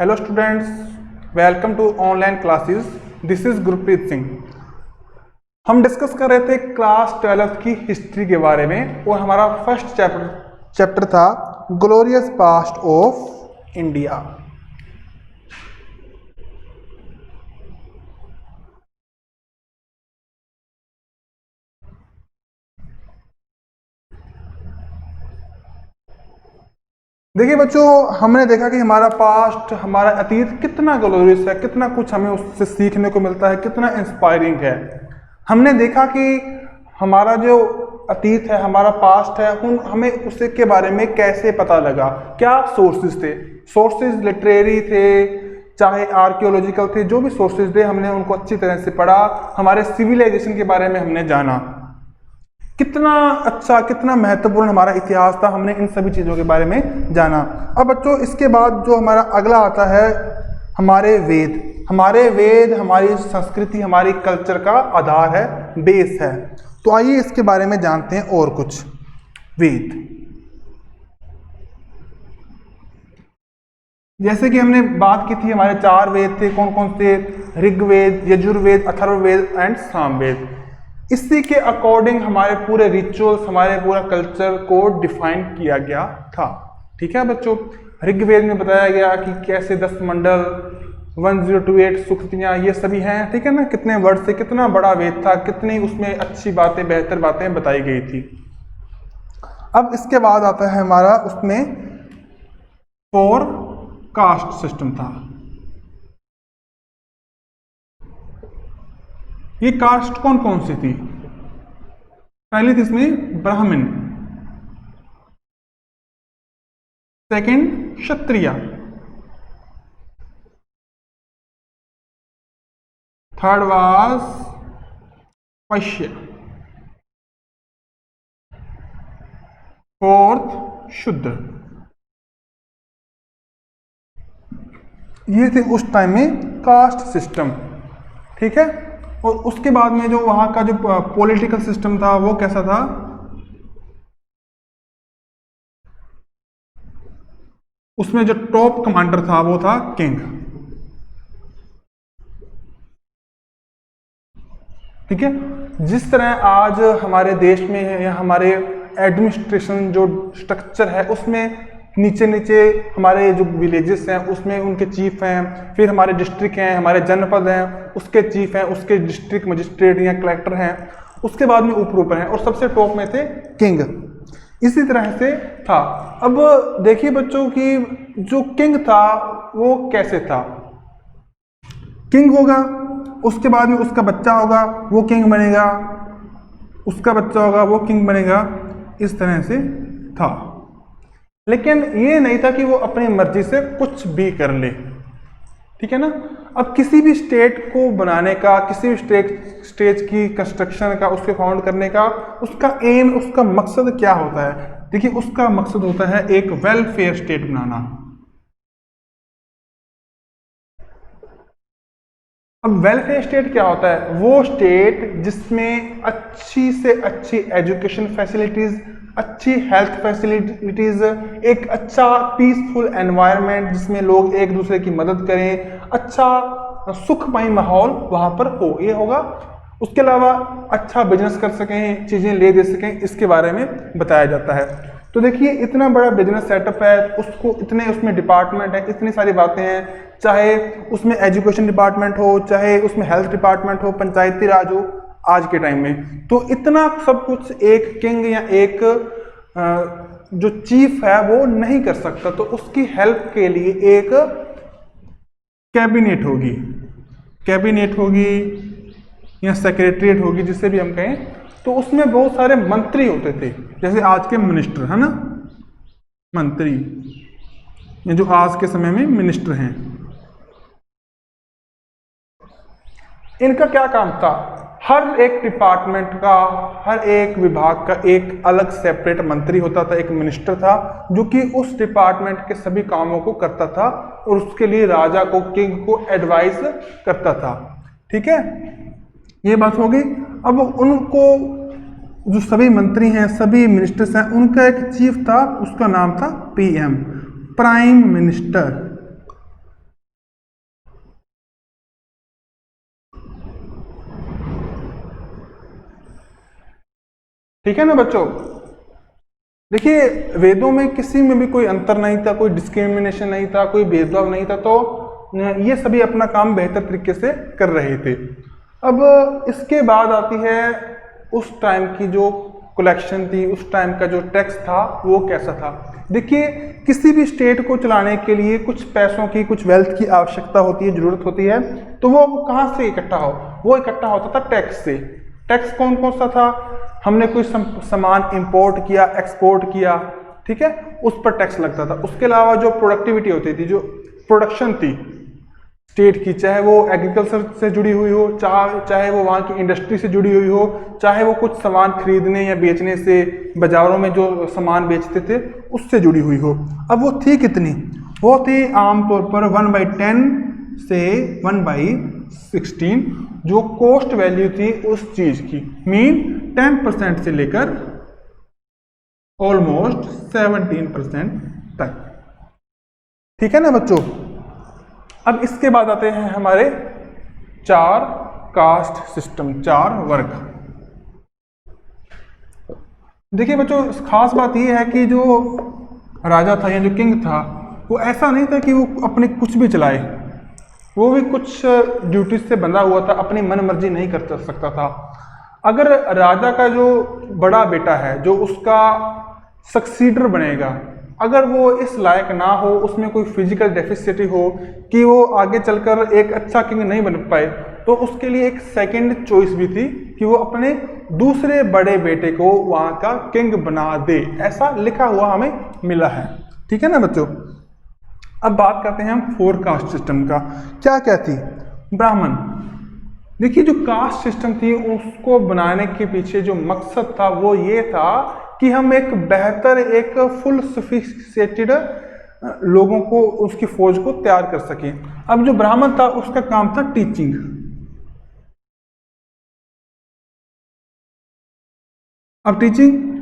Hello students, welcome to online classes. This is Gurpreet Singh. हम discuss कर रहे थे क्लास 12th की हिस्ट्री के बारे में और हमारा फर्स्ट चैप्टर था ग्लोरियस पास्ट ऑफ इंडिया। देखिए बच्चों, हमने देखा कि हमारा पास्ट, हमारा अतीत कितना ग्लोरियस है, कितना कुछ हमें उससे सीखने को मिलता है, कितना इंस्पायरिंग है। हमने देखा कि हमारा जो अतीत है, हमारा पास्ट है, हमें उसके के बारे में कैसे पता लगा, क्या सोर्सेज थे। सोर्सेज लिटरेरी थे, चाहे आर्कियोलॉजिकल थे, जो भी सोर्सेज थे हमने उनको अच्छी तरह से पढ़ा। हमारे सिविलाइजेशन के बारे में हमने जाना, कितना अच्छा, कितना महत्वपूर्ण हमारा इतिहास था, हमने इन सभी चीज़ों के बारे में जाना। अब बच्चों, इसके बाद जो हमारा अगला आता है हमारे वेद। हमारे वेद हमारी संस्कृति, हमारी कल्चर का आधार है, बेस है। तो आइए इसके बारे में जानते हैं और कुछ। वेद, जैसे कि हमने बात की थी, हमारे 4 वेद थे। कौन कौन से? ऋग्वेद, यजुर्वेद, अथर्ववेद एंड सामवेद। इसी के अकॉर्डिंग हमारे पूरे रिचुअल्स, हमारे पूरा कल्चर को डिफाइन किया गया था। ठीक है बच्चों, ऋग्वेद में बताया गया कि कैसे 10 मंडल, 1028 सुक्तियाँ, ये सभी हैं। ठीक है ना, कितने वर्ड से, कितना बड़ा वेद था, कितनी उसमें अच्छी बातें, बेहतर बातें बताई गई थी। अब इसके बाद आता है हमारा, उसमें 4 कास्ट सिस्टम था। ये कास्ट कौन कौन सी थी? पहली थी इसमें ब्राह्मण, second Kshatriya, third was Vysya, fourth शूद्र। ये थे उस टाइम में कास्ट सिस्टम। ठीक है, और उसके बाद में जो वहां का जो पॉलिटिकल सिस्टम था वो कैसा था? उसमें जो टॉप कमांडर था वो था किंग। ठीक है, जिस तरह आज हमारे देश में है, या हमारे एडमिनिस्ट्रेशन जो स्ट्रक्चर है, उसमें नीचे नीचे हमारे जो विलेजेस हैं उसमें उनके चीफ हैं, फिर हमारे डिस्ट्रिक्ट हैं, हमारे जनपद हैं, उसके चीफ हैं, उसके डिस्ट्रिक्ट मजिस्ट्रेट या कलेक्टर हैं, उसके बाद में ऊपर ऊपर हैं, और सबसे टॉप में थे किंग। इसी तरह से था। अब देखिए बच्चों कि जो किंग था वो कैसे था। किंग होगा, उसके बाद में उसका बच्चा होगा, वो किंग बनेगा, उसका बच्चा होगा, वो किंग बनेगा, इस तरह से था। लेकिन ये नहीं था कि वो अपनी मर्जी से कुछ भी कर ले। ठीक है ना। अब किसी भी स्टेट को बनाने का, किसी भी स्टेट की कंस्ट्रक्शन का, उसके फाउंड करने का, उसका एम, उसका मकसद क्या होता है? देखिए, उसका मकसद होता है एक वेलफेयर स्टेट बनाना। अब वेलफेयर स्टेट क्या होता है? वो स्टेट जिसमें अच्छी से अच्छी एजुकेशन फैसिलिटीज, अच्छी हेल्थ फैसिलिटीज, एक अच्छा पीसफुल एनवायरनमेंट जिसमें लोग एक दूसरे की मदद करें, अच्छा सुखमय माहौल वहां पर हो, ये होगा। उसके अलावा अच्छा बिजनेस कर सकें, चीजें ले दे सकें, इसके बारे में बताया जाता है। तो देखिए, इतना बड़ा बिजनेस सेटअप है, उसको इतने उसमें डिपार्टमेंट है, इतनी सारी बातें हैं, चाहे उसमें एजुकेशन डिपार्टमेंट हो, चाहे उसमें हेल्थ डिपार्टमेंट हो, पंचायती राज हो आज के टाइम में, तो इतना सब कुछ एक किंग या एक जो चीफ है वो नहीं कर सकता। तो उसकी हेल्प के लिए एक कैबिनेट होगी, कैबिनेट होगी या सेक्रेटरीट होगी, जिसे भी हम कहें। तो उसमें बहुत सारे मंत्री होते थे, जैसे आज के मिनिस्टर है ना, मंत्री, ये जो आज के समय में मिनिस्टर हैं। इनका क्या काम था? हर एक डिपार्टमेंट का, हर एक विभाग का एक अलग सेपरेट मंत्री होता था, एक मिनिस्टर था, जो कि उस डिपार्टमेंट के सभी कामों को करता था और उसके लिए राजा को, किंग को एडवाइस करता था। ठीक है, ये बात हो गई। अब उनको जो सभी मंत्री हैं, सभी मिनिस्टर्स हैं, उनका एक चीफ था, उसका नाम था पीएम, प्राइम मिनिस्टर। ठीक है ना बच्चों। देखिए वेदों में किसी में भी कोई अंतर नहीं था, कोई डिस्क्रिमिनेशन नहीं था, कोई भेदभाव नहीं था, तो ये सभी अपना काम बेहतर तरीके से कर रहे थे। अब इसके बाद आती है उस टाइम की जो कलेक्शन थी, उस टाइम का जो टैक्स था वो कैसा था। देखिए किसी भी स्टेट को चलाने के लिए कुछ पैसों की, कुछ वेल्थ की आवश्यकता होती है, जरूरत होती है, तो वो कहाँ से इकट्ठा हो, वो इकट्ठा होता था टैक्स से। टैक्स कौन कौन सा था, हमने कोई सामान इंपोर्ट किया, एक्सपोर्ट किया, ठीक है, उस पर टैक्स लगता था। उसके अलावा जो प्रोडक्टिविटी होती थी, जो प्रोडक्शन थी स्टेट की, चाहे वो एग्रीकल्चर से जुड़ी हुई हो, चाहे वो वहाँ की इंडस्ट्री से जुड़ी हुई हो, चाहे वो कुछ सामान खरीदने या बेचने से, बाजारों में जो सामान बेचते थे उससे जुड़ी हुई हो। अब वो थी कितनी, वो थी आमतौर पर 1/10 से 1/16 जो कॉस्ट वैल्यू थी उस चीज की, मीन 10% से लेकर ऑलमोस्ट 17% तक। ठीक है ना बच्चों। अब इसके बाद आते हैं हमारे 4 कास्ट सिस्टम, 4 वर्ग। देखिए बच्चों खास बात यह है कि जो राजा था या जो किंग था वो ऐसा नहीं था कि वो अपने कुछ भी चलाए, वो भी कुछ ड्यूटीज से बंधा हुआ था, अपनी मन मर्जी नहीं कर सकता था। अगर राजा का जो बड़ा बेटा है, जो उसका सक्सीडर बनेगा, अगर वो इस लायक ना हो, उसमें कोई फिजिकल डेफिसिटी हो कि वो आगे चलकर एक अच्छा किंग नहीं बन पाए, तो उसके लिए एक सेकंड चॉइस भी थी कि वो अपने दूसरे बड़े बेटे को वहाँ का किंग बना दे। ऐसा लिखा हुआ हमें मिला है। ठीक है ना बच्चों। अब बात करते हैं हम 4 कास्ट सिस्टम का। क्या क्या थी, ब्राह्मण। देखिए जो कास्ट सिस्टम थी उसको बनाने के पीछे जो मकसद था वो ये था कि हम एक बेहतर, एक फुल सोफिस्टिकेटेड लोगों को, उसकी फौज को तैयार कर सके। अब जो ब्राह्मण था उसका काम था टीचिंग। अब टीचिंग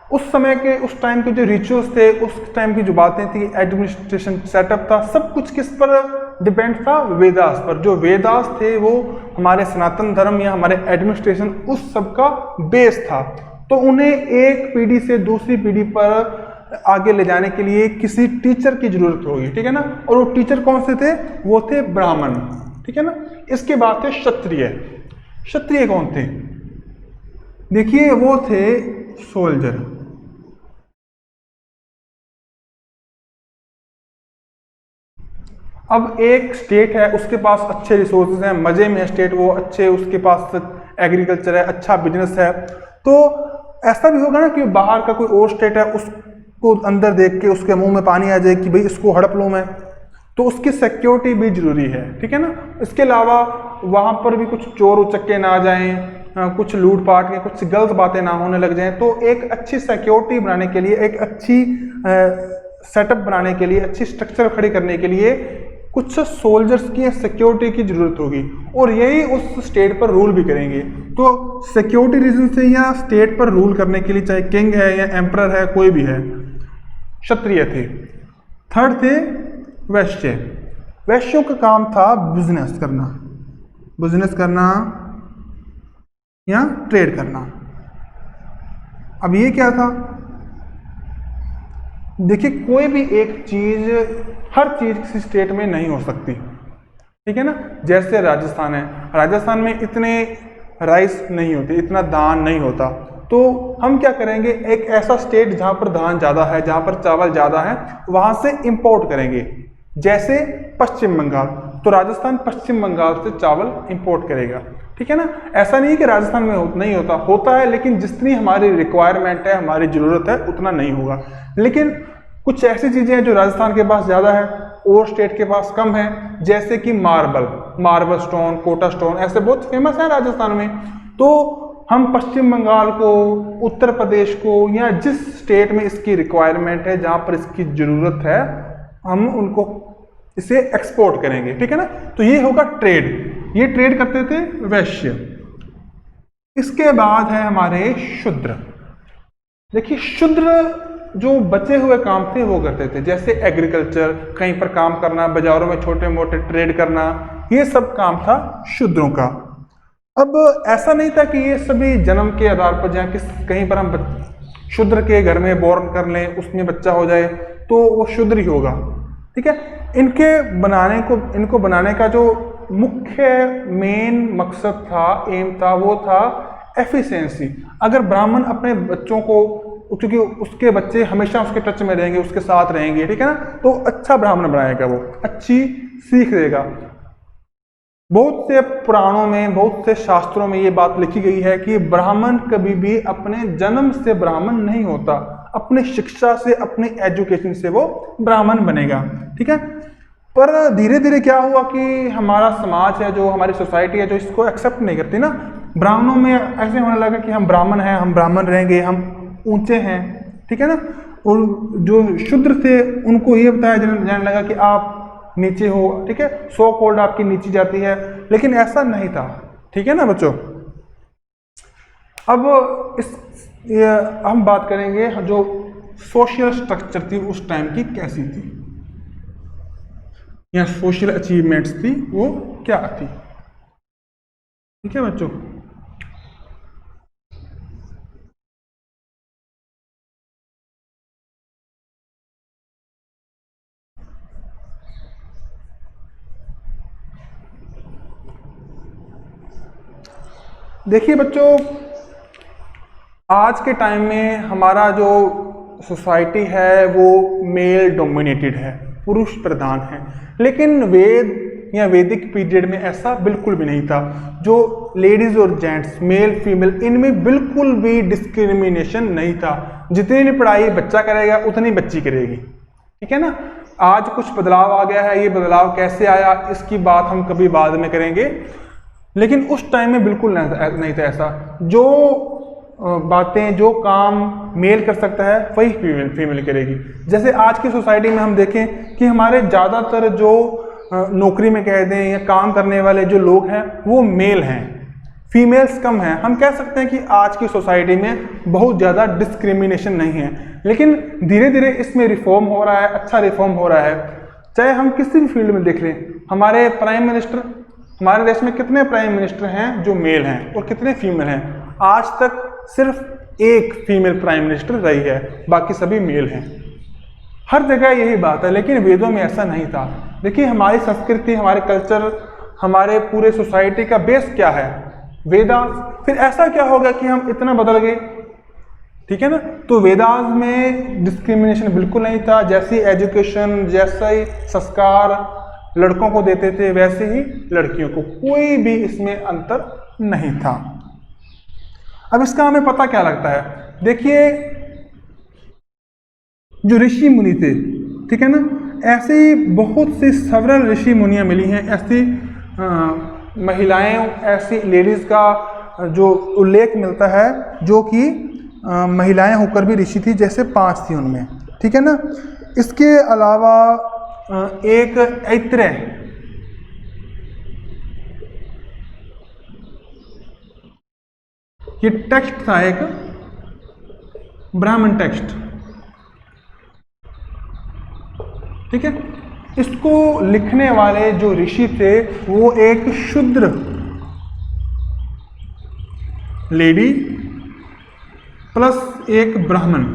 उस समय के, उस टाइम के जो रिचुअल्स थे, उस टाइम की जो बातें थी, एडमिनिस्ट्रेशन सेटअप था, सब कुछ किस पर डिपेंड था, वेदास पर। जो वेदास थे वो हमारे सनातन धर्म या हमारे एडमिनिस्ट्रेशन उस सब का बेस था। तो उन्हें एक पीढ़ी से दूसरी पीढ़ी पर आगे ले जाने के लिए किसी टीचर की जरूरत होगी। ठीक है ना। और वो टीचर कौन से थे, वो थे ब्राह्मण। ठीक है ना। इसके बाद थे क्षत्रिय। क्षत्रिय कौन थे, देखिए वो थे सोल्जर। अब एक स्टेट है, उसके पास अच्छे रिसोर्सेज हैं, मजे में है स्टेट, वो अच्छे, उसके पास एग्रीकल्चर है, अच्छा बिजनेस है, तो ऐसा भी होगा ना कि बाहर का कोई और स्टेट है, उसको अंदर देख के उसके मुंह में पानी आ जाए कि भाई इसको हड़प लूं मैं, तो उसकी सिक्योरिटी भी जरूरी है। ठीक है ना। इसके अलावा वहां पर भी कुछ चोर उचक्के ना आ जाएं, कुछ लूट पाट के कुछ गलत बातें ना होने लग जाएं, तो एक अच्छी सिक्योरिटी बनाने के लिए, एक अच्छी सेटअप बनाने के लिए, अच्छी स्ट्रक्चर खड़ी करने के लिए कुछ सोल्जर्स की सिक्योरिटी की जरूरत होगी, और यही उस स्टेट पर रूल भी करेंगे। तो सिक्योरिटी रीजन से या स्टेट पर रूल करने के लिए, चाहे किंग है या एम्परर है, कोई भी है, क्षत्रिय थे। थर्ड थे वैश्य। वैश्यों का काम था बिजनेस करना, बिजनेस करना या ट्रेड करना। अब ये क्या था, देखिए कोई भी एक चीज, हर चीज किसी स्टेट में नहीं हो सकती। ठीक है ना। जैसे राजस्थान है, राजस्थान में इतने राइस नहीं होते, इतना धान नहीं होता, तो हम क्या करेंगे, एक ऐसा स्टेट जहां पर धान ज्यादा है, जहां पर चावल ज्यादा है, वहां से इंपोर्ट करेंगे। जैसे पश्चिम बंगाल, तो राजस्थान पश्चिम बंगाल से चावल इंपोर्ट करेगा। ठीक है ना। ऐसा नहीं है कि राजस्थान में नहीं होता, होता है, लेकिन जितनी हमारी रिक्वायरमेंट है, हमारी जरूरत है, उतना नहीं होगा। लेकिन कुछ ऐसी चीजें हैं जो राजस्थान के पास ज्यादा है और स्टेट के पास कम है, जैसे कि मार्बल स्टोन, कोटा स्टोन, ऐसे बहुत फेमस है राजस्थान में। तो हम पश्चिम बंगाल को, उत्तर प्रदेश को, या जिस स्टेट में इसकी रिक्वायरमेंट है, जहां पर इसकी जरूरत है, हम उनको इसे एक्सपोर्ट करेंगे। ठीक है ना। तो ये होगा ट्रेड, ये ट्रेड करते थे वैश्य। इसके बाद है हमारे शूद्र। देखिए शूद्र जो बचे हुए काम थे वो करते थे, जैसे एग्रीकल्चर, कहीं पर काम करना, बाजारों में छोटे मोटे ट्रेड करना, ये सब काम था शूद्रों का। अब ऐसा नहीं था कि ये सभी जन्म के आधार पर, जहाँ कहीं पर हम शूद्र के घर में बोर्न कर लें, उसमें बच्चा हो जाए तो वो शूद्र ही होगा, ठीक है। इनको बनाने का जो मुख्य मेन मकसद था, एम था, वो था एफिशिएंसी। अगर ब्राह्मण अपने बच्चों को, क्योंकि उसके बच्चे हमेशा उसके टच में रहेंगे, उसके साथ रहेंगे, ठीक है ना, तो अच्छा ब्राह्मण बनाएगा, वो अच्छी सीख देगा। बहुत से पुराणों में, बहुत से शास्त्रों में ये बात लिखी गई है कि ब्राह्मण कभी भी अपने जन्म से ब्राह्मण नहीं होता, अपनी शिक्षा से, अपनी एजुकेशन से वो ब्राह्मण बनेगा, ठीक है। पर धीरे धीरे क्या हुआ कि हमारा समाज है, जो हमारी सोसाइटी है, जो इसको एक्सेप्ट नहीं करती ना, ब्राह्मणों में ऐसे होने लगा कि हम ब्राह्मण हैं, हम ब्राह्मण रहेंगे, हम ऊंचे हैं, ठीक है ना। और जो शूद्र थे उनको ये बताया जाने लगा कि आप नीचे हो, ठीक है, सो कॉल्ड आपकी नीची जाती है, लेकिन ऐसा नहीं था, ठीक है ना बच्चों। अब हम बात करेंगे जो सोशल स्ट्रक्चर थी उस टाइम की कैसी थी, या सोशल अचीवमेंट्स थी वो क्या थी, ठीक है बच्चों। देखिए बच्चों, आज के टाइम में हमारा जो सोसाइटी है वो मेल डोमिनेटेड है, पुरुष प्रधान है, लेकिन वेद या वैदिक पीरियड में ऐसा बिल्कुल भी नहीं था। जो लेडीज और जेंट्स, मेल फीमेल, इनमें बिल्कुल भी डिस्क्रिमिनेशन नहीं था। जितनी पढ़ाई बच्चा करेगा उतनी बच्ची करेगी, ठीक है ना। आज कुछ बदलाव आ गया है, ये बदलाव कैसे आया इसकी बात हम कभी बाद में करेंगे, लेकिन उस टाइम में बिल्कुल नहीं था ऐसा। जो बातें, जो काम मेल कर सकता है वही फीमेल करेगी। जैसे आज की सोसाइटी में हम देखें कि हमारे ज़्यादातर जो नौकरी में कह दें या काम करने वाले जो लोग हैं वो मेल हैं, फीमेल्स कम हैं। हम कह सकते हैं कि आज की सोसाइटी में बहुत ज़्यादा डिस्क्रिमिनेशन नहीं है, लेकिन धीरे धीरे इसमें रिफॉर्म हो रहा है, अच्छा रिफॉर्म हो रहा है। चाहे हम किसी भी फील्ड में देख लें, हमारे प्राइम मिनिस्टर, हमारे देश में कितने प्राइम मिनिस्टर हैं जो मेल हैं और कितने फीमेल हैं? आज तक सिर्फ एक फीमेल प्राइम मिनिस्टर रही है, बाकी सभी मेल हैं। हर जगह यही बात है, लेकिन वेदों में ऐसा नहीं था। देखिए, हमारी संस्कृति, हमारे कल्चर, हमारे पूरे सोसाइटी का बेस क्या है? वेदास। फिर ऐसा क्या होगा कि हम इतना बदल गए, ठीक है ना। तो वेदास में डिस्क्रिमिनेशन बिल्कुल नहीं था। जैसी एजुकेशन, जैसा ही संस्कार लड़कों को देते थे, वैसे ही लड़कियों को, कोई भी इसमें अंतर नहीं था। अब इसका हमें पता क्या लगता है? देखिए, जो ऋषि मुनि थे, ठीक है ना, ऐसे बहुत सी सेवरल ऋषि मुनियाँ मिली हैं, ऐसी महिलाएं, ऐसी लेडीज का जो उल्लेख मिलता है जो कि महिलाएं होकर भी ऋषि थी, जैसे 5 थी उनमें, ठीक है ना। इसके अलावा एक ऐत्रेय, ये टेक्स्ट था, एक ब्राह्मण टेक्स्ट, ठीक है। इसको लिखने वाले जो ऋषि थे वो एक शूद्र लेडी प्लस एक ब्राह्मण,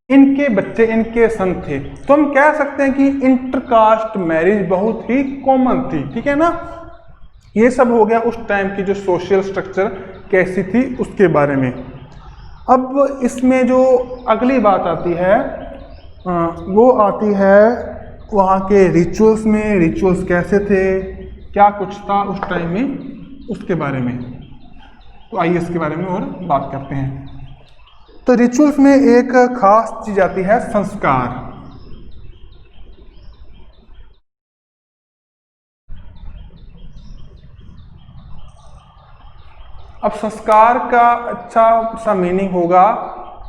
इनके बच्चे, इनके सन थे। तो हम कह सकते हैं कि इंटरकास्ट मैरिज बहुत ही कॉमन थी, ठीक है ना। ये सब हो गया उस टाइम की जो सोशल स्ट्रक्चर कैसी थी उसके बारे में। अब इसमें जो अगली बात आती है वो आती है वहाँ के रिचुअल्स में। रिचुअल्स कैसे थे, क्या कुछ था उस टाइम में, उसके बारे में। तो आइए इसके बारे में और बात करते हैं। तो रिचुअल्स में एक खास चीज आती है संस्कार। अब संस्कार का अच्छा सा मीनिंग होगा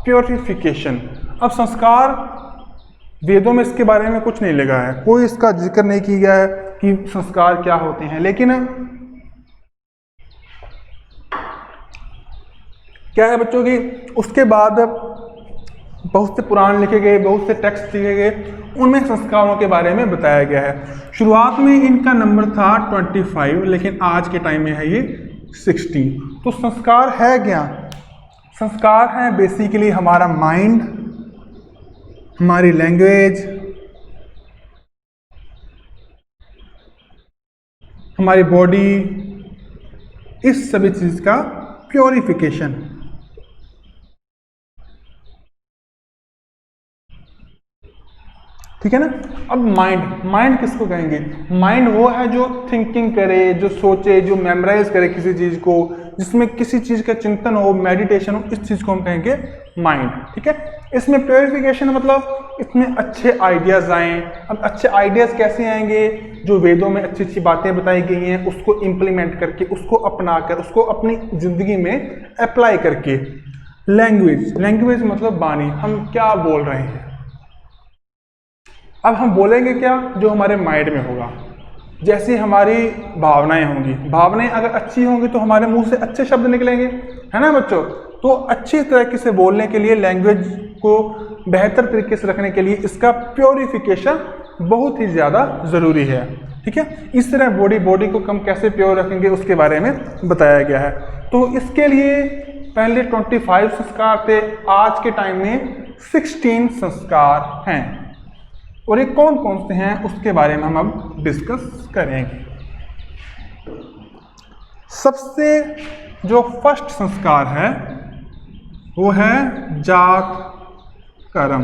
प्योरिफिकेशन। अब संस्कार, वेदों में इसके बारे में कुछ नहीं लिखा है, कोई इसका जिक्र नहीं किया गया है कि संस्कार क्या होते हैं, लेकिन क्या है बच्चों की, उसके बाद बहुत से पुराण लिखे गए, बहुत से टेक्स्ट लिखे गए, उनमें संस्कारों के बारे में बताया गया है। शुरुआत में इनका नंबर था 25, लेकिन आज के टाइम में है ये 16। तो संस्कार है क्या? संस्कार है बेसिकली हमारा माइंड, हमारी लैंग्वेज, हमारी बॉडी, इस सभी चीज का प्योरिफिकेशन। ठीक है ना। अब माइंड किसको कहेंगे? माइंड वो है जो थिंकिंग करे, जो सोचे, जो मेमोराइज करे किसी चीज को, जिसमें किसी चीज का चिंतन हो, मेडिटेशन हो, इस चीज को हम कहेंगे माइंड। ठीक है। इसमें प्योरिफिकेशन मतलब इसमें अच्छे आइडियाज आए। अब अच्छे आइडियाज कैसे आएंगे? जो वेदों में अच्छी अच्छी बातें बताई गई हैं उसको इम्प्लीमेंट करके, उसको अपनाकर, उसको अपनी जिंदगी में अप्लाई करके। लैंग्वेज मतलब वाणी, हम क्या बोल रहे हैं। अब हम बोलेंगे क्या? जो हमारे माइंड में होगा। जैसी हमारी भावनाएं होंगी, भावनाएं अगर अच्छी होंगी तो हमारे मुंह से अच्छे शब्द निकलेंगे, है ना बच्चों। तो अच्छी तरीके से बोलने के लिए, लैंग्वेज को बेहतर तरीके से रखने के लिए इसका प्योरिफिकेशन बहुत ही ज़्यादा ज़रूरी है। ठीक है। इस तरह बॉडी को हम कैसे प्योर रखेंगे उसके बारे में बताया गया है। तो इसके लिए पहले 25 संस्कार थे, आज के टाइम में 16 संस्कार हैं। और ये कौन कौन से हैं उसके बारे में हम अब डिस्कस करेंगे। सबसे जो फर्स्ट संस्कार है वो है जात कर्म।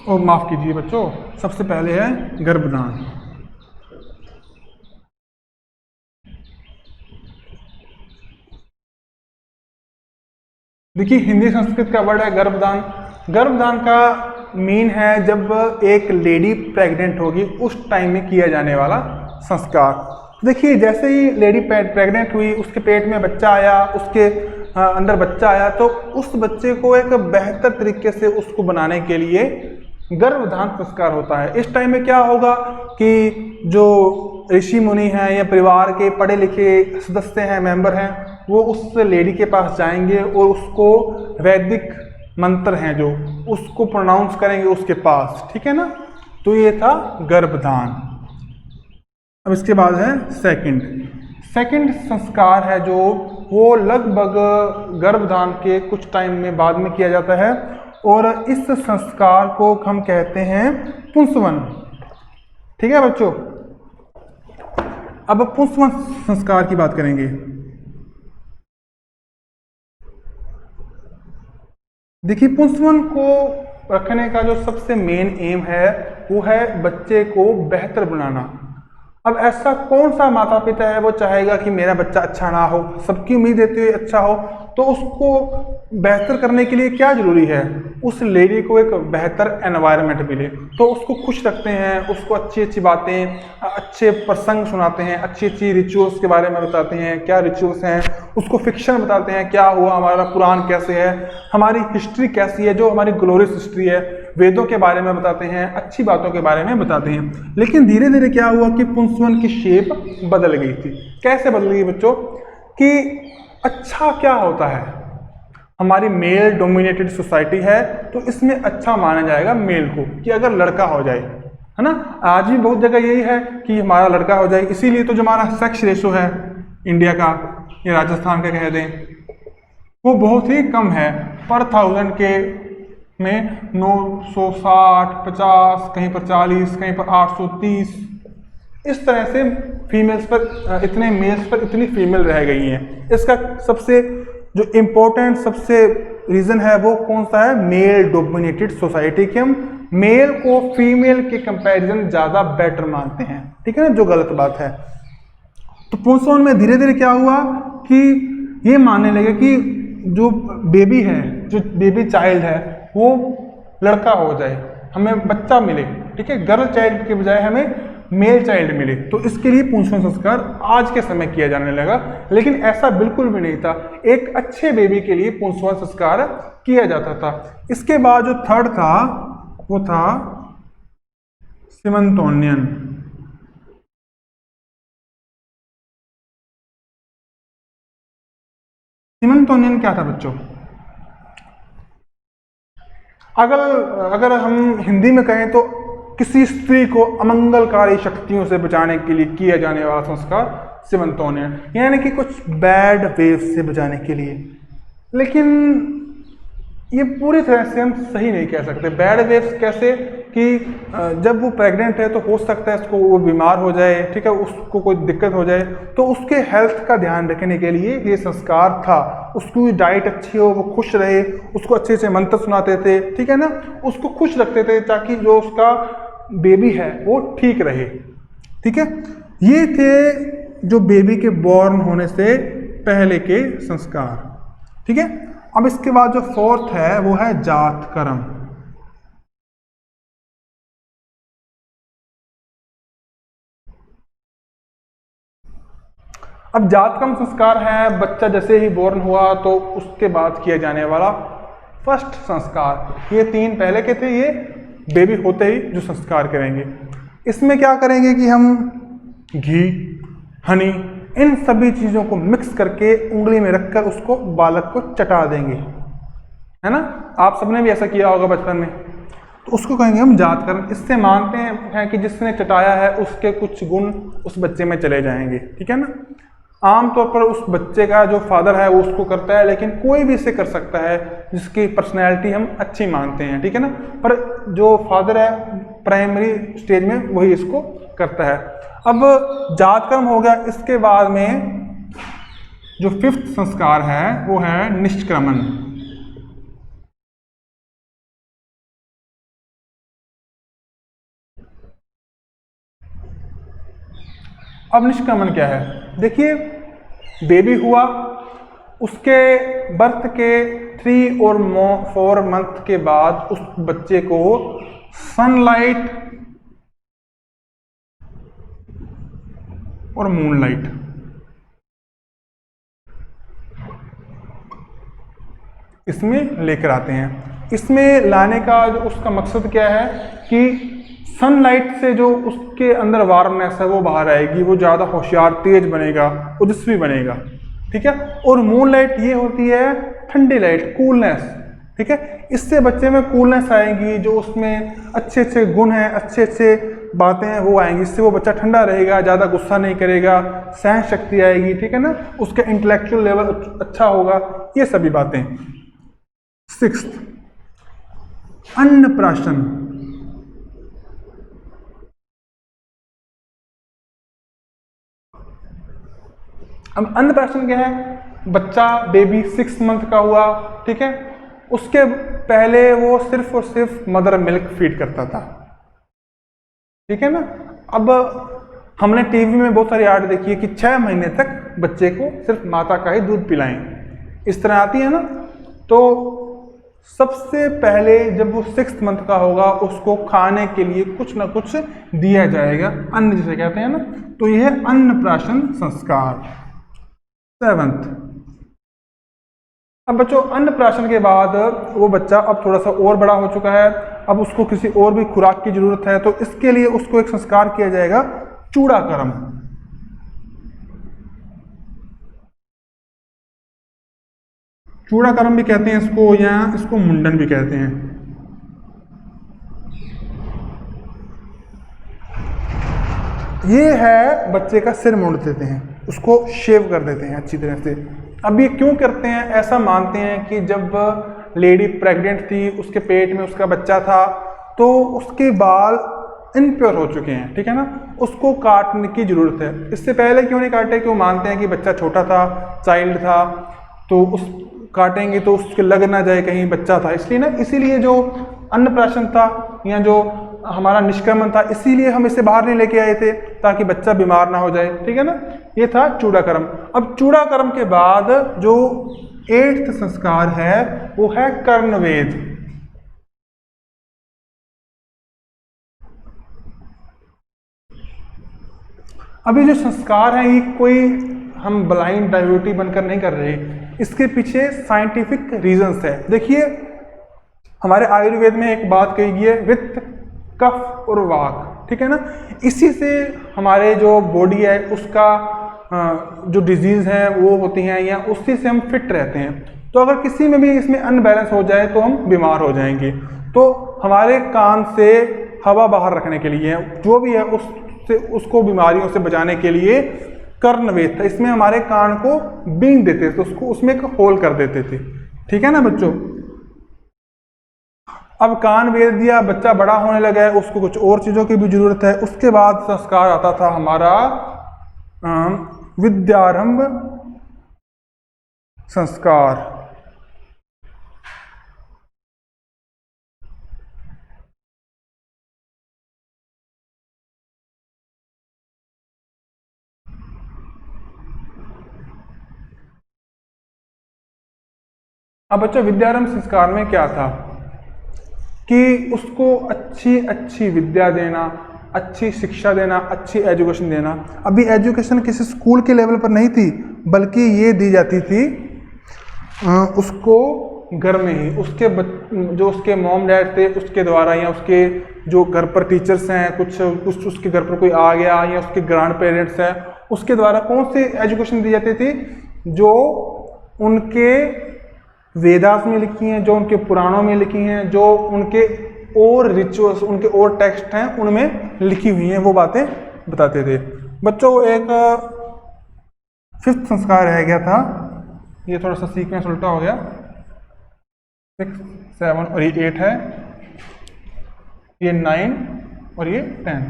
और माफ कीजिए बच्चों, सबसे पहले है गर्भदान। देखिए हिंदी संस्कृत का वर्ड है गर्भदान। गर्भदान का मीन है जब एक लेडी प्रेग्नेंट होगी उस टाइम में किया जाने वाला संस्कार। देखिए जैसे ही लेडी प्रेग्नेंट हुई, उसके पेट में बच्चा आया, उसके अंदर बच्चा आया, तो उस बच्चे को एक बेहतर तरीके से उसको बनाने के लिए गर्भधान संस्कार होता है। इस टाइम में क्या होगा कि जो ऋषि मुनि हैं या परिवार के पढ़े लिखे सदस्य हैं, मेंबर हैं, वो उस लेडी के पास जाएंगे और उसको वैदिक मंत्र हैं जो उसको प्रोनाउंस करेंगे उसके पास। ठीक है ना। तो ये था गर्भधान। अब इसके बाद है सेकंड संस्कार है जो वो लगभग गर्भधान के कुछ टाइम में बाद में किया जाता है, और इस संस्कार को हम कहते हैं पुंसवन। ठीक है बच्चों। अब पुंसवन संस्कार की बात करेंगे। देखिए पुंसवन को रखने का जो सबसे मेन एम है वो है बच्चे को बेहतर बनाना। अब ऐसा कौन सा माता पिता है वो चाहेगा कि मेरा बच्चा अच्छा ना हो, सबकी उम्मीद देते हुए अच्छा हो। तो उसको बेहतर करने के लिए क्या जरूरी है? उस लेडी को एक बेहतर एनवायरनमेंट मिले, तो उसको खुश रखते हैं, उसको अच्छी अच्छी बातें, अच्छे प्रसंग सुनाते हैं, अच्छी अच्छी रिचुअल्स के बारे में बताते हैं, क्या रिचुअल्स हैं, उसको फिक्शन बताते हैं, क्या हुआ, हमारा पुराण कैसे है, हमारी हिस्ट्री कैसी है, जो हमारी ग्लोरियस हिस्ट्री है, वेदों के बारे में बताते हैं, अच्छी बातों के बारे में बताते हैं। लेकिन धीरे धीरे क्या हुआ कि पुंसवन की शेप बदल गई थी। कैसे बदल गई बच्चों? कि अच्छा क्या होता है? हमारी मेल डोमिनेटेड सोसाइटी है, तो इसमें अच्छा माना जाएगा मेल को, कि अगर लड़का हो जाए, है ना। आज भी बहुत जगह यही है कि हमारा लड़का हो जाए। इसीलिए तो जो हमारा सेक्स रेशो है इंडिया का या राजस्थान का कह दें, वो बहुत ही कम है। पर 1000 के में 960, 50, कहीं पर 40, कहीं पर 830, इस तरह से फीमेल्स पर इतने मेल्स पर इतनी फीमेल रह गई हैं। इसका सबसे जो इम्पोर्टेंट सबसे रीज़न है वो कौन सा है? मेल डोमिनेटेड सोसाइटी के हम मेल को फीमेल के कंपैरिजन ज़्यादा बेटर मानते हैं। ठीक है ना, जो गलत बात है। तो पुंसवन में धीरे धीरे क्या हुआ कि ये मानने लगे कि जो बेबी है, जो बेबी चाइल्ड है, वो लड़का हो जाए, हमें बच्चा मिले। ठीक है, गर्ल चाइल्ड के बजाय हमें मेल चाइल्ड मिले। तो इसके लिए पुंसवन संस्कार आज के समय किया जाने लगा, लेकिन ऐसा बिल्कुल भी नहीं था। एक अच्छे बेबी के लिए पुंसवन संस्कार किया जाता था। इसके बाद जो थर्ड था वो था सीमंतोनियन। सीमंतोनियन क्या था बच्चों? अगर अगर हम हिंदी में कहें तो किसी स्त्री को अमंगलकारी शक्तियों से बचाने के लिए किया जाने वाला संस्कार सीमंतोनियन, यानी कि कुछ बैड वेव से बचाने के लिए। लेकिन ये पूरी तरह से हम सही नहीं कह सकते। बैड वेव्स कैसे कि जब वो प्रेग्नेंट है तो हो सकता है उसको वो बीमार हो जाए, ठीक है, उसको कोई दिक्कत हो जाए, तो उसके हेल्थ का ध्यान रखने के लिए ये संस्कार था। उसकी डाइट अच्छी हो, वो खुश रहे, उसको अच्छे से मंत्र सुनाते थे, ठीक है ना, उसको खुश रखते थे ताकि जो उसका बेबी है वो ठीक रहे। ठीक है, ये थे जो बेबी के बॉर्न होने से पहले के संस्कार। ठीक है, अब इसके बाद जो फोर्थ है वो है जात कर्म। अब जात कर्म संस्कार है बच्चा जैसे ही बॉर्न हुआ तो उसके बाद किया जाने वाला फर्स्ट संस्कार। ये तीन पहले के थे, ये बेबी होते ही जो संस्कार करेंगे। इसमें क्या करेंगे कि हम घी, हनी, इन सभी चीज़ों को मिक्स करके उंगली में रखकर उसको बालक को चटा देंगे, है ना। आप सबने भी ऐसा किया होगा बचपन में, तो उसको कहेंगे हम जात कर्म। इससे मानते हैं कि जिसने चटाया है उसके कुछ गुण उस बच्चे में चले जाएंगे, ठीक है ना। आमतौर पर उस बच्चे का जो फादर है वो उसको करता है, लेकिन कोई भी इसे कर सकता है जिसकी पर्सनैलिटी हम अच्छी मानते हैं, ठीक है ना। पर जो फादर है प्राइमरी स्टेज में वही इसको करता है। अब जात कर्म हो गया, इसके बाद में जो फिफ्थ संस्कार है वो है निष्क्रमण। अब निष्क्रमण क्या है? देखिए, बेबी हुआ, उसके बर्थ के 3 और 4 मंथ के बाद उस बच्चे को सनलाइट और मूनलाइट, इसमें लेकर आते हैं। इसमें लाने का जो उसका मकसद क्या है कि सनलाइट से जो उसके अंदर वार्मनेस है वो बाहर आएगी, वो ज़्यादा होशियार, तेज बनेगा, ओजस्वी बनेगा, ठीक है। और मून लाइट ये होती है ठंडी लाइट, कूलनेस, ठीक है। इससे बच्चे में कूलनेस आएगी, जो उसमें अच्छे अच्छे गुण हैं, अच्छे अच्छे बातें हैं वो आएंगी। इससे वो बच्चा ठंडा रहेगा, ज़्यादा गुस्सा नहीं करेगा, सहन शक्ति आएगी, ठीक है ना, उसका इंटेलेक्चुअल लेवल अच्छा होगा, ये सभी बातें। 6, अन्नप्राशन। अब अन्नप्राशन क्या है? बच्चा बेबी 6 मंथ का हुआ, ठीक है, उसके पहले वो सिर्फ और सिर्फ मदर मिल्क फीड करता था, ठीक है ना। अब हमने टीवी में बहुत सारी ऐड देखी है कि 6 महीने तक बच्चे को सिर्फ माता का ही दूध पिलाएं, इस तरह आती है ना। तो सबसे पहले जब वो 6 मंथ का होगा उसको खाने के लिए कुछ ना कुछ दिया जाएगा, अन्न जिसे कहते हैं ना, तो यह है अन्नप्राशन संस्कार। 7th, अब बच्चों अन्नप्राशन के बाद वो बच्चा अब थोड़ा सा और बड़ा हो चुका है, अब उसको किसी और भी खुराक की जरूरत है, तो इसके लिए उसको एक संस्कार किया जाएगा, चूड़ाकर्म। चूड़ाकर्म भी कहते हैं इसको, या इसको मुंडन भी कहते हैं। ये है बच्चे का सिर मुंड देते हैं, उसको शेव कर देते हैं अच्छी तरह से। अब ये क्यों करते हैं? ऐसा मानते हैं कि जब लेडी प्रेग्नेंट थी, उसके पेट में उसका बच्चा था, तो उसके बाल इनप्योर हो चुके हैं, ठीक है ना, उसको काटने की जरूरत है। इससे पहले क्यों नहीं काटे? क्यों मानते हैं कि बच्चा छोटा था, चाइल्ड था, तो उस काटेंगे तो उसके लग ना जाए कहीं बच्चा था, इसलिए ना, इसीलिए जो अन्नप्राशन था या जो हमारा निष्क्रमण था, इसीलिए हम इसे बाहर नहीं लेके आए थे ताकि बच्चा बीमार ना हो जाए, ठीक है ना। ये था चूड़ाकर्म। अब चूड़ाकर्म के बाद जो 8th संस्कार है वो है कर्णवेद। अभी जो संस्कार है ये कोई हम ब्लाइंड डाइवर्टी बनकर नहीं कर रहे, इसके पीछे साइंटिफिक रीजंस है। देखिए, हमारे आयुर्वेद में एक बात कही गई है, वित्त, कफ और वाक, ठीक है ना। इसी से हमारे जो बॉडी है उसका जो डिजीज हैं वो होती हैं, या उसी से हम फिट रहते हैं। तो अगर किसी में भी इसमें अनबैलेंस हो जाए तो हम बीमार हो जाएंगे। तो हमारे कान से हवा बाहर रखने के लिए जो भी है उसको बीमारियों से बचाने के लिए कर्णवेद था, इसमें हमारे कान को बीन देते थे, उसको उसमें एक होल कर देते थे। ठीक है ना बच्चों। अब कान वेद दिया, बच्चा बड़ा होने लगा है, उसको कुछ और चीजों की भी जरूरत है। उसके बाद संस्कार आता था हमारा विद्यारंभ संस्कार। अब बच्चों विद्यारंभ संस्कार में क्या था कि उसको अच्छी अच्छी विद्या देना, अच्छी शिक्षा देना, अच्छी एजुकेशन देना। अभी एजुकेशन किसी स्कूल के लेवल पर नहीं थी, बल्कि ये दी जाती थी उसको घर में ही, जो उसके मॉम डैड थे उसके द्वारा, या उसके जो घर पर टीचर्स हैं, कुछ उसके घर पर कोई आ गया, या उसके ग्रैंड पेरेंट्स हैं, उसके द्वारा कौन सी एजुकेशन दी जाती थी, जो उनके वेदास में लिखी हैं, जो उनके पुराणों में लिखी हैं, जो उनके और रिचुअल्स, उनके और टेक्स्ट हैं उनमें लिखी हुई हैं, वो बातें बताते थे। बच्चों एक 5th संस्कार रह गया था, ये थोड़ा सा सीक्वेंस उल्टा हो गया, 6, 7 और ये 8 है, ये 9 और ये 10।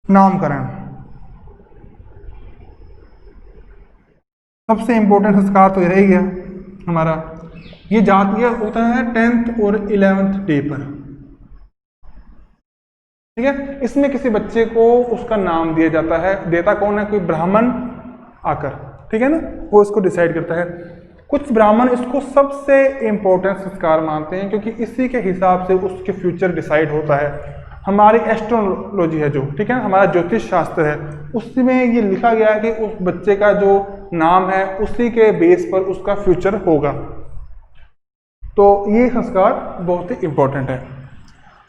नामकरण सबसे इंपॉर्टेंट संस्कार तो ये रह गया हमारा। ये जातीय होता है 10th और 11th डे पर। ठीक है, इसमें किसी बच्चे को उसका नाम दिया जाता है, देता कौन है, कोई ब्राह्मण आकर, ठीक है ना, वो इसको डिसाइड करता है। कुछ ब्राह्मण इसको सबसे इंपॉर्टेंट संस्कार मानते हैं, क्योंकि इसी के हिसाब से उसके फ्यूचर डिसाइड होता है। हमारी एस्ट्रोलॉजी है जो, ठीक है, हमारा ज्योतिष शास्त्र है, उसमें ये लिखा गया है कि उस बच्चे का जो नाम है उसी के बेस पर उसका फ्यूचर होगा। तो ये संस्कार बहुत ही इंपॉर्टेंट है।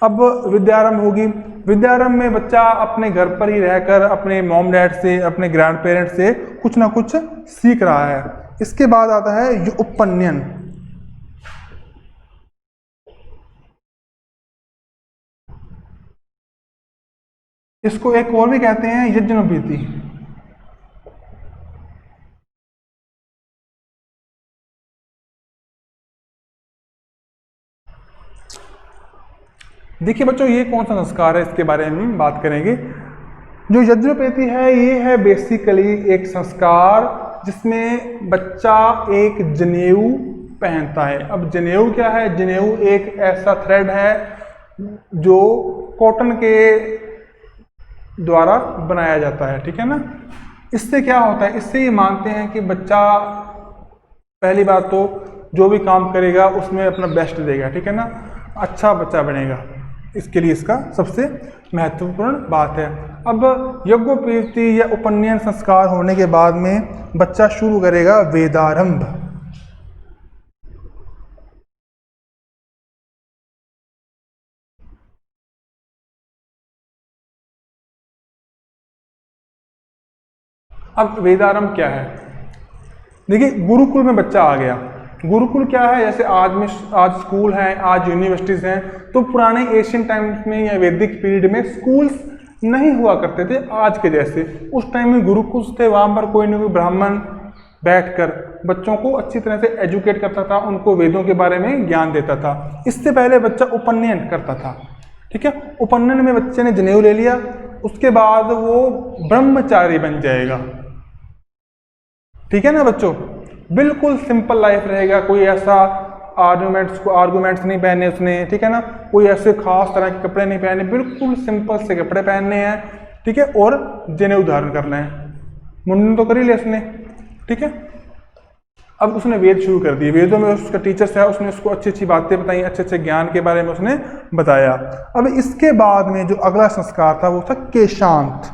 अब विद्यारंभ होगी। विद्यारंभ में बच्चा अपने घर पर ही रहकर अपने मॉम डैड से, अपने ग्रैंड पेरेंट्स से कुछ ना कुछ सीख रहा है। इसके बाद आता है उपनयन। इसको एक और भी कहते हैं यज्ञोपवीति। देखिए बच्चों, ये कौन सा संस्कार है, इसके बारे में हम बात करेंगे। जो यज्ञोपवीति है, ये है बेसिकली एक संस्कार जिसमें बच्चा एक जनेऊ पहनता है। अब जनेऊ क्या है? जनेऊ एक ऐसा थ्रेड है जो कॉटन के द्वारा बनाया जाता है, ठीक है ना। इससे क्या होता है, इससे ये मानते हैं कि बच्चा पहली बात तो जो भी काम करेगा उसमें अपना बेस्ट देगा, ठीक है ना, अच्छा बच्चा बनेगा। इसके लिए इसका सबसे महत्वपूर्ण बात है। अब यज्ञोपवीति या उपनयन संस्कार होने के बाद में बच्चा शुरू करेगा वेदारंभ। अब वेदारंभ क्या है? देखिए, गुरुकुल में बच्चा आ गया। गुरुकुल क्या है? जैसे आज स्कूल हैं, आज यूनिवर्सिटीज हैं, तो पुराने एशियन टाइम्स में या वैदिक पीरियड में स्कूल्स नहीं हुआ करते थे आज के जैसे। उस टाइम में गुरुकुल थे, वहां पर कोई ना कोई ब्राह्मण बैठकर बच्चों को अच्छी तरह से एजुकेट करता था, उनको वेदों के बारे में ज्ञान देता था। इससे पहले बच्चा उपनयन करता था, ठीक है। उपनयन में बच्चे ने जनेऊ ले लिया, उसके बाद वो ब्रह्मचारी बन जाएगा, ठीक है ना बच्चों। बिल्कुल सिंपल लाइफ रहेगा, कोई ऐसा आर्गूमेंट्स नहीं पहने उसने, ठीक है ना, कोई ऐसे खास तरह के कपड़े नहीं पहने, बिल्कुल सिंपल से कपड़े पहनने हैं, ठीक है, और जनेऊ धारण करना है। मुंडन तो कर ही लिया उसने, ठीक है। अब उसने वेद शुरू कर दिए। वेदों में उसका टीचर्स है, उसने उसको अच्छी अच्छी बातें बताई, अच्छे अच्छे ज्ञान के बारे में उसने बताया। अब इसके बाद में जो अगला संस्कार था वो था केशांत।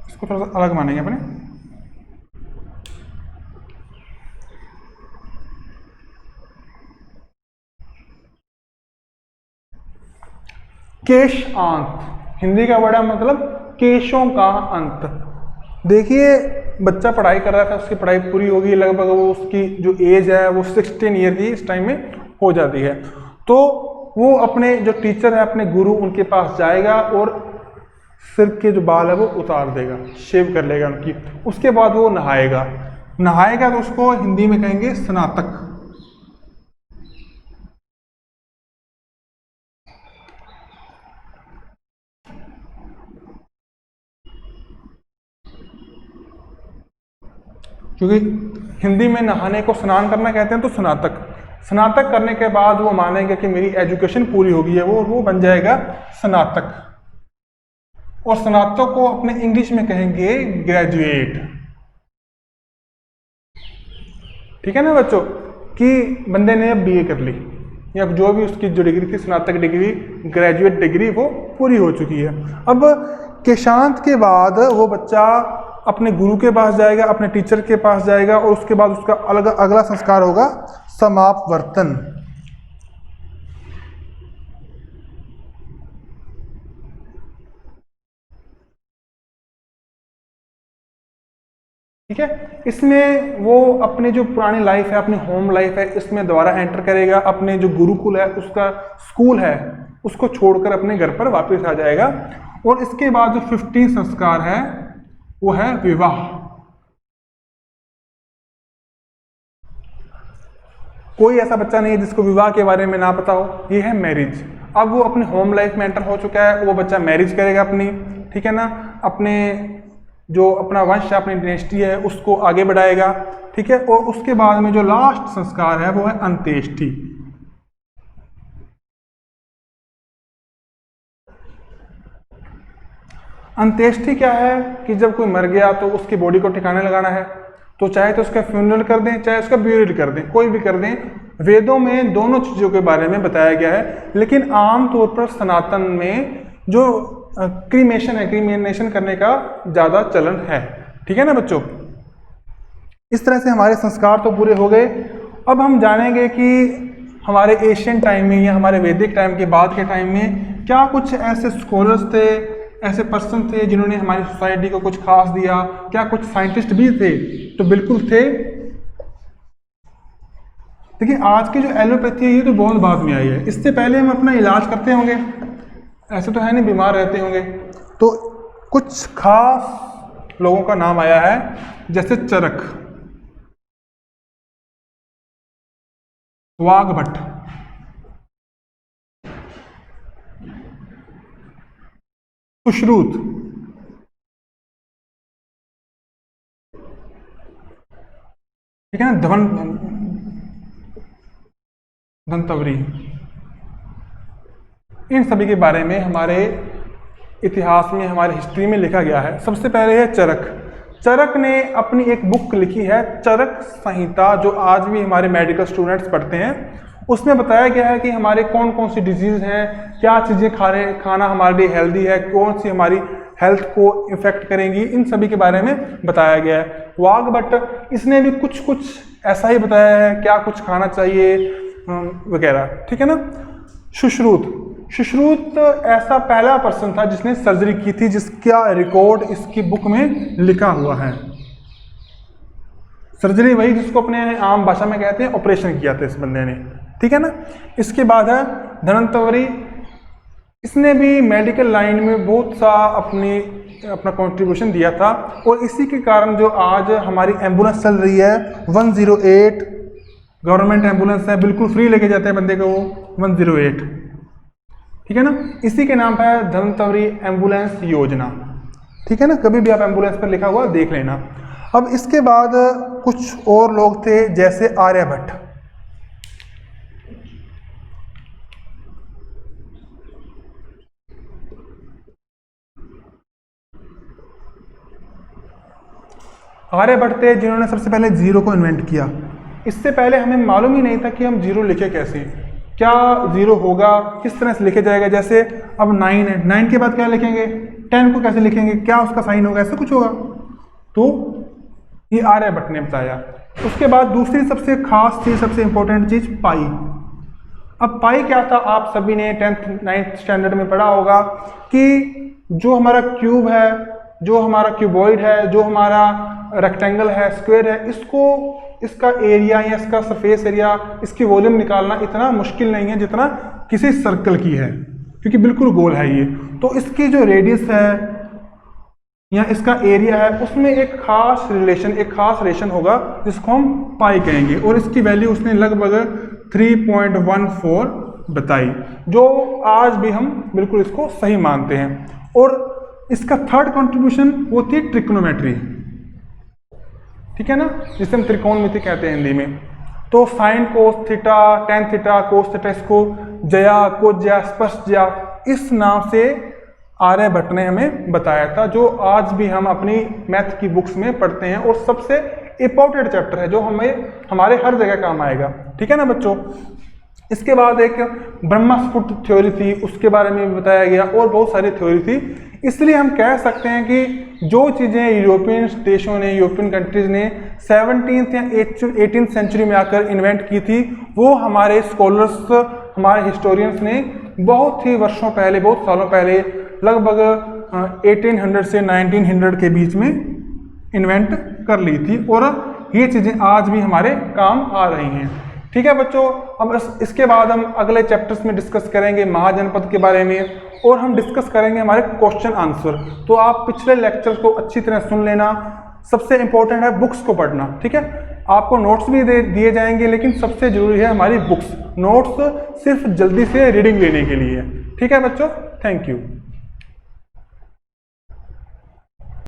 इसको थोड़ा सा अलग मानेंगे अपने। केशांत, हिंदी का वर्ड है मतलब केशों का अंत। देखिए बच्चा पढ़ाई कर रहा था, उसकी पढ़ाई पूरी होगी, लगभग वो उसकी जो एज है वो 16 ईयर की इस टाइम में हो जाती है। तो वो अपने जो टीचर है, अपने गुरु, उनके पास जाएगा और सिर के जो बाल है वो उतार देगा, शेव कर लेगा उनकी। उसके बाद वो नहाएगा, नहाएगा तो उसको हिंदी में कहेंगे स्नातक। क्योंकि हिंदी में नहाने को स्नान करना कहते हैं, तो स्नातक। स्नातक करने के बाद वो मानेगा कि मेरी एजुकेशन पूरी हो गई है, वो बन जाएगा स्नातक। और स्नातक को अपने इंग्लिश में कहेंगे ग्रेजुएट। ठीक है ना बच्चों, कि बंदे ने अब बीए कर ली या जो भी उसकी जो डिग्री थी, स्नातक डिग्री, ग्रेजुएट डिग्री, वो पूरी हो चुकी है। अब केशांत के बाद वो बच्चा अपने गुरु के पास जाएगा, अपने टीचर के पास जाएगा, और उसके बाद उसका अगला संस्कार होगा समापवर्तन। ठीक है, इसमें वो अपने जो पुरानी लाइफ है, अपनी होम लाइफ है, इसमें दोबारा एंटर करेगा। अपने जो गुरुकुल है, उसका स्कूल है, उसको छोड़कर अपने घर पर वापस आ जाएगा। और इसके बाद जो 15 संस्कार है वो है विवाह। कोई ऐसा बच्चा नहीं है जिसको विवाह के बारे में ना पता हो, ये है मैरिज। अब वो अपने होम लाइफ में एंटर हो चुका है, वो बच्चा मैरिज करेगा अपनी, ठीक है ना, अपने जो अपना वंश है, अपनी डिनेस्टी है, उसको आगे बढ़ाएगा। ठीक है, और उसके बाद में जो लास्ट संस्कार है वो है अंत्येष्टि। अंत्येष्टि क्या है कि जब कोई मर गया तो उसकी बॉडी को ठिकाने लगाना है, तो चाहे तो उसका फ्यूनरल कर दें, चाहे उसका ब्यूरियल कर दें, कोई भी कर दें। वेदों में दोनों चीज़ों के बारे में बताया गया है, लेकिन आम तौर पर सनातन में जो क्रीमेशन है, क्रीमेशन करने का ज़्यादा चलन है। ठीक है ना बच्चों, इस तरह से हमारे संस्कार तो पूरे हो गए। अब हम जानेंगे कि हमारे एशियन टाइम में या हमारे वैदिक टाइम के बाद के टाइम में क्या कुछ ऐसे स्कॉलर्स थे, ऐसे पर्सन थे जिन्होंने हमारी सोसाइटी को कुछ खास दिया। क्या कुछ साइंटिस्ट भी थे? तो बिल्कुल थे। देखिए आज की जो एलोपैथी है ये तो बहुत बाद में आई है, इससे पहले हम अपना इलाज करते होंगे, ऐसे तो है नहीं, बीमार रहते होंगे। तो कुछ खास लोगों का नाम आया है, जैसे चरक, वाघभट्ट, सुश्रुत, ठीक है ना, धनतवरी। इन सभी के बारे में हमारे इतिहास में, हमारे हिस्ट्री में लिखा गया है। सबसे पहले है चरक। चरक ने अपनी एक बुक लिखी है, चरक संहिता, जो आज भी हमारे मेडिकल स्टूडेंट्स पढ़ते हैं। उसमें बताया गया है कि हमारे कौन कौन सी डिजीज़ हैं, क्या चीज़ें खाना हमारे लिए हेल्दी है, कौन सी हमारी हेल्थ को इफेक्ट करेंगी, इन सभी के बारे में बताया गया है। वाघभट्ट इसने भी कुछ ऐसा ही बताया है, क्या कुछ खाना चाहिए वगैरह। ठीक है ना। सुश्रुत ऐसा पहला पर्सन था जिसने सर्जरी की थी, जिसका रिकॉर्ड इसकी बुक में लिखा हुआ है। सर्जरी वही जिसको अपने आम भाषा में कहते हैं ऑपरेशन किया था इस बंदे ने। ठीक है ना। इसके बाद है धनंतवरी। इसने भी मेडिकल लाइन में बहुत सा अपना कंट्रीब्यूशन दिया था, और इसी के कारण जो आज हमारी एम्बुलेंस चल रही है 108, गवर्नमेंट एम्बुलेंस है, बिल्कुल फ्री लेके जाते हैं बंदे को वो 108। ठीक है ना। इसी के नाम पर धनंतवरी एम्बुलेंस योजना। ठीक है ना, कभी भी आप एम्बुलेंस पर लिखा हुआ देख लेना। अब इसके बाद कुछ और लोग थे, जैसे आर्यभट्ट। आर्यभट्ट थे जिन्होंने सबसे पहले जीरो को इन्वेंट किया। इससे पहले हमें मालूम ही नहीं था कि हम जीरो लिखे कैसे, क्या जीरो होगा, किस तरह से लिखे जाएगा। जैसे अब 9 है, 9 के बाद क्या लिखेंगे, 10 को कैसे लिखेंगे, क्या उसका साइन होगा, ऐसा कुछ होगा। तो ये आर्यभट्ट ने बताया। उसके बाद दूसरी सबसे खास चीज, सबसे इंपॉर्टेंट चीज पाई। अब पाई क्या था, आप सभी ने 10th 9th स्टैंडर्ड में पढ़ा होगा कि जो हमारा क्यूब है, जो हमारा क्यूबॉइड है, जो हमारा रेक्टेंगल है, स्क्वायर है, इसको इसका एरिया या इसका सरफेस एरिया, इसकी वॉल्यूम निकालना इतना मुश्किल नहीं है जितना किसी सर्कल की है, क्योंकि बिल्कुल गोल है ये। तो इसकी जो रेडियस है या इसका एरिया है, उसमें एक खास रिलेशन होगा जिसको हम पाई कहेंगे, और इसकी वैल्यू उसने लगभग 3.14 बताई, जो आज भी हम बिल्कुल इसको सही मानते हैं। और इसका थर्ड कंट्रीब्यूशन वो थी ट्रिग्नोमेट्री, ठीक है ना, जिसे हम त्रिकोणमिति कहते हैं हिंदी में। तो sine cos theta, tan theta, cos theta, इसको जया, कोज्या, स्पर्शज्या, इस नाम से आर्यभट्ट ने हमें बताया था, जो आज भी हम अपनी मैथ की बुक्स में पढ़ते हैं और सबसे इंपॉर्टेंट चैप्टर है, जो हमें हमारे हर जगह काम आएगा, ठीक है ना बच्चों। इसके बाद एक ब्रह्मस्फुट थ्योरी थी, उसके बारे में बताया गया, और बहुत सारी थ्योरी थी। इसलिए हम कह सकते हैं कि जो चीज़ें यूरोपियन देशों ने, यूरोपियन कंट्रीज ने 17th या 18th सेंचुरी में आकर इन्वेंट की थी, वो हमारे स्कॉलर्स, हमारे हिस्टोरियंस ने बहुत ही वर्षों पहले, बहुत सालों पहले, लगभग 1800 से 1900 के बीच में इन्वेंट कर ली थी, और ये चीज़ें आज भी हमारे काम आ रही हैं, ठीक है बच्चों। अब इसके बाद हम अगले चैप्टर्स में डिस्कस करेंगे महाजनपद के बारे में, और हम डिस्कस करेंगे हमारे क्वेश्चन आंसर। तो आप पिछले लेक्चर को अच्छी तरह सुन लेना, सबसे इंपॉर्टेंट है बुक्स को पढ़ना, ठीक है। आपको नोट्स भी दिए जाएंगे, लेकिन सबसे जरूरी है हमारी बुक्स। नोट्स सिर्फ जल्दी से रीडिंग लेने के लिए, ठीक है बच्चों। Thank you.